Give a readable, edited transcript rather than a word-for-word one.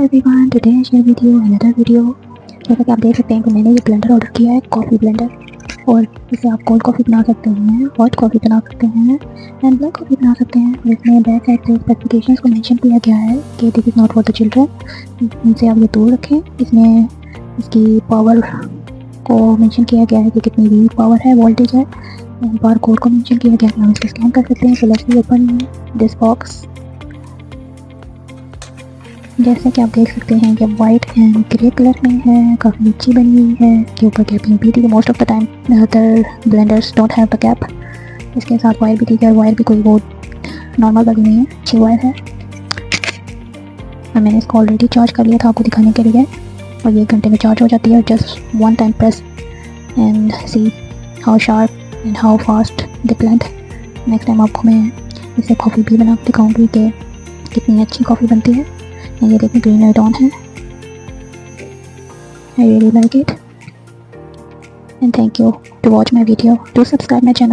Everyone, today I share with you another video. जैसा कि आप देख सकते हैं कि मैंने ये ब्लेंडर ऑर्डर किया है, कॉफ़ी ब्लेंडर। और इसे आप कोल्ड कॉफ़ी बना सकते हैं, हॉट कॉफ़ी बना सकते हैं एंड ब्लैक कॉफ़ी बना सकते हैं। और इसमें बैक साइड पे स्पेसिफिकेशंस को मेंशन किया गया है कि this is not for the children, इनसे आप ये दूर रखें। इसमें इसकी पावर को मेंशन किया गया है कि कितनी वी पावर है, वोल्टेज है। बार कोड को मेंशन किया गया है, हम इसको स्कैन कर सकते हैं। So let's open this box. जैसे कि आप देख सकते हैं कि वाइट एंड ग्रे कलर में है, काफ़ी अच्छी बनी हुई है। के ऊपर कैपिंग भी थी, most of the time other blenders don't have the cap. इसके साथ वायर भी दी है, वायर भी कोई वो नॉर्मल वाली नहीं है, अच्छी वायर है। और मैंने इसको ऑलरेडी चार्ज कर लिया था आपको दिखाने के लिए, और ये घंटे में चार्ज हो जाती है। Just one time press and see how sharp and how fast the blend. Next time आपको मैं इसे कॉफ़ी भी बना के दिखाऊँगी कि कितनी अच्छी कॉफ़ी बनती है। ये देखिए ग्रीन लाइट ऑन है। I really like it and thank you to watch my video. Do subscribe my channel.